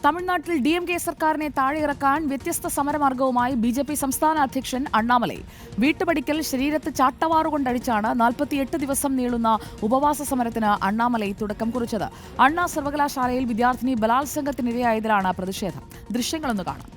തമിഴ്നാട്ടിൽ DMK സർക്കാരിനെ താഴെയിറക്കാൻ വ്യത്യസ്ത സമരമാർഗവുമായി BJP സംസ്ഥാന അധ്യക്ഷൻ അണ്ണാമലൈ. വീട്ടുപടിക്കൽ ശരീരത്ത് ചാട്ടവാറുകൊണ്ടടിച്ചാണ് 48 ദിവസം നീളുന്ന ഉപവാസ സമരത്തിന് അണ്ണാമലൈ തുടക്കം കുറിച്ചത്. അണ്ണാ സർവകലാശാലയിൽ വിദ്യാർത്ഥിനി ബലാത്സംഗത്തിനിരയായതിലാണ് പ്രതിഷേധം. ദൃശ്യങ്ങളൊന്ന് കാണാം.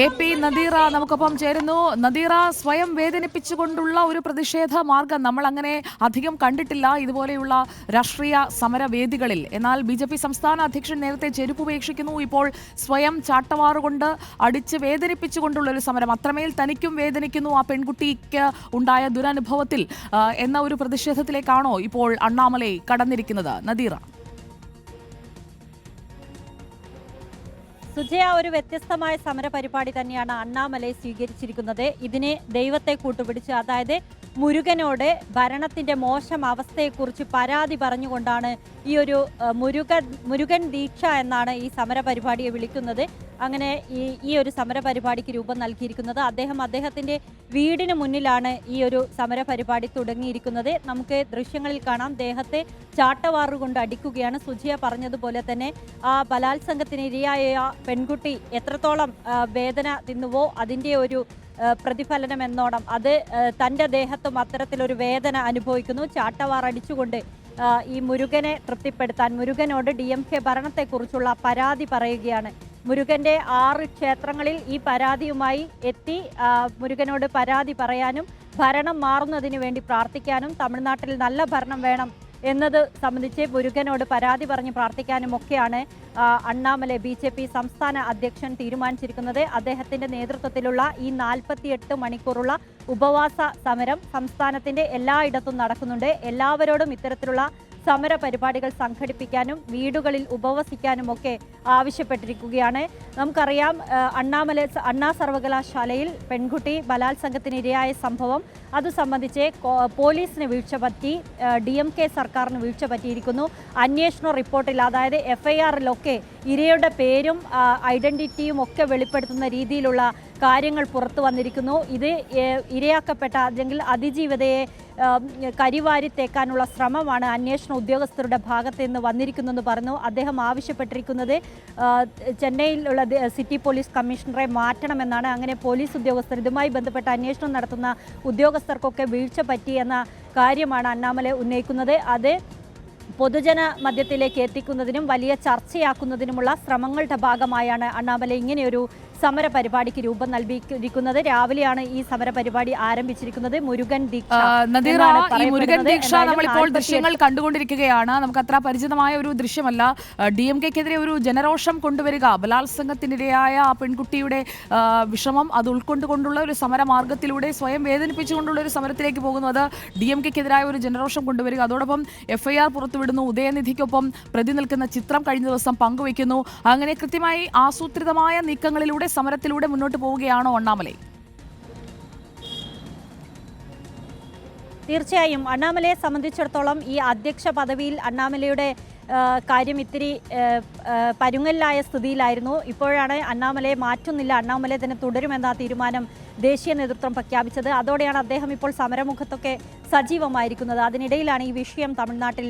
AP നദീറ നമുക്കൊപ്പം ചേരുന്നു. നദീറ, സ്വയം വേദനിപ്പിച്ചുകൊണ്ടുള്ള ഒരു പ്രതിഷേധ മാർഗം നമ്മൾ അങ്ങനെ അധികം കണ്ടിട്ടില്ല ഇതുപോലെയുള്ള രാഷ്ട്രീയ സമരവേദികളിൽ. എന്നാൽ BJP സംസ്ഥാന അധ്യക്ഷൻ നേരത്തെ ചെരുപ്പുപേക്ഷിക്കുന്നു, ഇപ്പോൾ സ്വയം ചാട്ടവാറുകൊണ്ട് അടിച്ച് വേദനിപ്പിച്ചുകൊണ്ടുള്ള ഒരു സമരം. അത്രമേൽ തനിക്കും വേദനിക്കുന്നു ആ പെൺകുട്ടിക്ക് ഉണ്ടായ ദുരനുഭവത്തിൽ എന്ന ഒരു പ്രതിഷേധത്തിലേക്കാണോ ഇപ്പോൾ അണ്ണാമലൈ കടന്നിരിക്കുന്നത്? നദീറ. സുജയ, ഒരു വ്യത്യസ്തമായ സമര പരിപാടി തന്നെയാണ് അണ്ണാമലൈ സ്വീകരിച്ചിരിക്കുന്നത്. ഇതിനെ ദൈവത്തെ കൂട്ടുപിടിച്ച്, അതായത് മുരുകനോട് ഭരണത്തിന്റെ മോശം അവസ്ഥയെക്കുറിച്ച് പരാതി പറഞ്ഞുകൊണ്ടാണ് ഈ ഒരു മുരുകൻ ദീക്ഷ എന്നാണ് ഈ സമര പരിപാടിയെ വിളിക്കുന്നത്. അങ്ങനെ ഈ ഒരു സമര പരിപാടിക്ക് രൂപം നൽകിയിരിക്കുന്നത് അദ്ദേഹത്തിന്റെ വീടിന് മുന്നിലാണ് ഈ ഒരു സമര പരിപാടി തുടങ്ങിയിരിക്കുന്നത്. നമുക്ക് ദൃശ്യങ്ങളിൽ കാണാം, ദേഹത്തെ ചാട്ടവാറുകൊണ്ട് അടിക്കുകയാണ്. സുജിയ പറഞ്ഞതുപോലെ തന്നെ ആ ബലാത്സംഗത്തിന് ഇരയായ പെൺകുട്ടി എത്രത്തോളം വേദന തിന്നുവോ അതിൻ്റെ ഒരു പ്രതിഫലനം എന്നോണം അത് തൻ്റെ ദേഹത്തും അത്തരത്തിലൊരു വേദന അനുഭവിക്കുന്നു. ചാട്ടവാറടിച്ചുകൊണ്ട് ഈ മുരുകനെ തൃപ്തിപ്പെടുത്താൻ, മുരുകനോട് DMK ഭരണത്തെക്കുറിച്ചുള്ള പരാതി പറയുകയാണ്. മുരുകന്റെ 6 ക്ഷേത്രങ്ങളിൽ ഈ പരാതിയുമായി എത്തി മുരുകനോട് പരാതി പറയാനും ഭരണം മാറുന്നതിന് വേണ്ടി പ്രാർത്ഥിക്കാനും തമിഴ്നാട്ടിൽ നല്ല ഭരണം വേണം എന്നത് സംബന്ധിച്ച് മുരുകനോട് പരാതി പറഞ്ഞ് പ്രാർത്ഥിക്കാനും ഒക്കെയാണ് അണ്ണാമലൈ BJP സംസ്ഥാന അധ്യക്ഷൻ തീരുമാനിച്ചിരിക്കുന്നത്. അദ്ദേഹത്തിന്റെ നേതൃത്വത്തിലുള്ള ഈ 48 മണിക്കൂറുള്ള ഉപവാസ സമരം സംസ്ഥാനത്തിന്റെ എല്ലായിടത്തും നടക്കുന്നുണ്ട്. എല്ലാവരോടും ഇത്തരത്തിലുള്ള സമര പരിപാടികൾ സംഘടിപ്പിക്കാനും വീടുകളിൽ ഉപവസിക്കാനും ഒക്കെ ആവശ്യപ്പെട്ടിരിക്കുകയാണ്. നമുക്കറിയാം, അണ്ണാ സർവകലാശാലയിൽ പെൺകുട്ടി ബലാത്സംഗത്തിനിരയായ സംഭവം അത് സംബന്ധിച്ച് പോലീസിന് വീഴ്ച പറ്റി, DMK സർക്കാരിന് വീഴ്ച പറ്റിയിരിക്കുന്നു. അന്വേഷണ റിപ്പോർട്ടിൽ, അതായത് FIR-ലൊക്കെ ഇരയുടെ പേരും ഐഡന്റിറ്റിയും ഒക്കെ വെളിപ്പെടുത്തുന്ന രീതിയിലുള്ള കാര്യങ്ങൾ പുറത്തു വന്നിരിക്കുന്നു. ഇത് ഇരയാക്കപ്പെട്ട അല്ലെങ്കിൽ അതിജീവിതയെ കരിവാരി തേക്കാനുള്ള ശ്രമമാണ് അന്വേഷണ ഉദ്യോഗസ്ഥരുടെ ഭാഗത്ത് നിന്ന് വന്നിരിക്കുന്നെന്ന് പറഞ്ഞു. അദ്ദേഹം ആവശ്യപ്പെട്ടിരിക്കുന്നത് ചെന്നൈയിലുള്ള സിറ്റി പോലീസ് കമ്മീഷണറെ മാറ്റണമെന്നാണ്. അങ്ങനെ പോലീസ് ഉദ്യോഗസ്ഥർ, ഇതുമായി ബന്ധപ്പെട്ട അന്വേഷണം നടത്തുന്ന ഉദ്യോഗസ്ഥർക്കൊക്കെ വീഴ്ച പറ്റിയെന്ന കാര്യമാണ് അണ്ണാമലൈ ഉന്നയിക്കുന്നത്. അത് പൊതുജന മധ്യത്തിലേക്ക് എത്തിക്കുന്നതിനും വലിയ ചർച്ചയാക്കുന്നതിനുമുള്ള ശ്രമങ്ങളുടെ ഭാഗമായാണ് അണ്ണാമലൈ ഇങ്ങനെയൊരു സമര പരിപാടിക്ക് രൂപം നൽകിയിരിക്കുന്നത്. രാവിലെയാണ് ഈ സമര പരിപാടി ആരംഭിച്ചിരിക്കുന്നത്. മുരുകൻ ദീക്ഷ. ഈ മുരുകൻ ദീക്ഷ നമ്മളിപ്പോൾ ദൃശ്യങ്ങൾ കണ്ടുകൊണ്ടിരിക്കുകയാണ്. നമുക്ക് അത്ര പരിചിതമായ ഒരു ദൃശ്യമല്ല. DMK-ക്കെതിരെ ഒരു ജനരോഷം കൊണ്ടുവരിക, ബലാത്സംഗത്തിനിരയായ ആ പെൺകുട്ടിയുടെ വിഷമം അത് ഉൾക്കൊണ്ടുകൊണ്ടുള്ള ഒരു സമരമാർഗത്തിലൂടെ സ്വയം വേദനിപ്പിച്ചുകൊണ്ടുള്ള ഒരു സമരത്തിലേക്ക് പോകുന്നു. അത് DMK-ക്കെതിരായ ഒരു ജനരോഷം കൊണ്ടുവരിക. അതോടൊപ്പം FIR പുറത്തുവിടുന്നു. ഉദയനിധിക്കൊപ്പം പ്രതി നിൽക്കുന്ന ചിത്രം കഴിഞ്ഞ ദിവസം പങ്കുവയ്ക്കുന്നു. അങ്ങനെ കൃത്യമായി ആസൂത്രിതമായ നീക്കങ്ങളിലൂടെ സമരത്തിലൂടെ മുന്നോട്ട് പോവുകയാണോ അണ്ണാമലൈ? തീർച്ചയായും അണ്ണാമലയെ സംബന്ധിച്ചിടത്തോളം ഈ അധ്യക്ഷ പദവിയിൽ അണ്ണാമലയുടെ കാര്യം ഇത്തിരി പരുങ്ങലിലായ സ്ഥിതിയിലായിരുന്നു. ഇപ്പോഴാണ് അണ്ണാമലയെ മാറ്റുന്നില്ല, അണ്ണാമലയെ തന്നെ തുടരുമെന്ന തീരുമാനം ദേശീയ നേതൃത്വം പ്രഖ്യാപിച്ചത്. അതോടെയാണ് അദ്ദേഹം ഇപ്പോൾ സമരമുഖത്തൊക്കെ സജീവമായിരിക്കുന്നത്. അതിനിടയിലാണ് ഈ വിഷയം തമിഴ്നാട്ടിൽ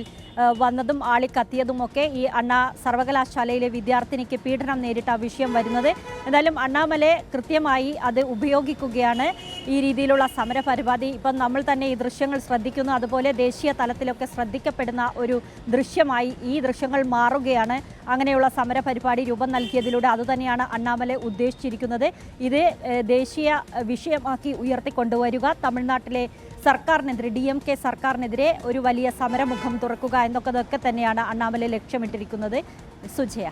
വന്നതും ആളിക്കത്തിയതുമൊക്കെ. ഈ അണ്ണാ സർവകലാശാലയിലെ വിദ്യാർത്ഥിനിക്ക് പീഡനം നേരിട്ട വിഷയം വരുന്നത്. എന്തായാലും അണ്ണാമലൈ കൃത്യമായി അത് ഉപയോഗിക്കുകയാണ് ഈ രീതിയിലുള്ള സമര പരിപാടി. ഇപ്പം നമ്മൾ തന്നെ ഈ ദൃശ്യങ്ങൾ ശ്രദ്ധിക്കുന്നു. അതുപോലെ ദേശീയ തലത്തിലൊക്കെ ശ്രദ്ധിക്കപ്പെടുന്ന ഒരു ദൃശ്യമായി ഈ ദൃശ്യങ്ങൾ മാറുകയാണ്. അങ്ങനെയുള്ള സമര പരിപാടി രൂപം നൽകിയതിലൂടെ അതുതന്നെയാണ് അണ്ണാമലൈ ഉദ്ദേശിച്ചിരിക്കുന്നത്. ഇത് ദേശീയ വിഷയമാക്കി ഉയർത്തിക്കൊണ്ടുവരിക, തമിഴ്നാട്ടിലെ സർക്കാരിനെതിരെ, DMK സർക്കാരിനെതിരെ ഒരു വലിയ സമരമുഖം തുറക്കുക എന്നൊക്കെ തന്നെയാണ് അണ്ണാമലൈ ലക്ഷ്യമിട്ടിരിക്കുന്നത്. സുജയ.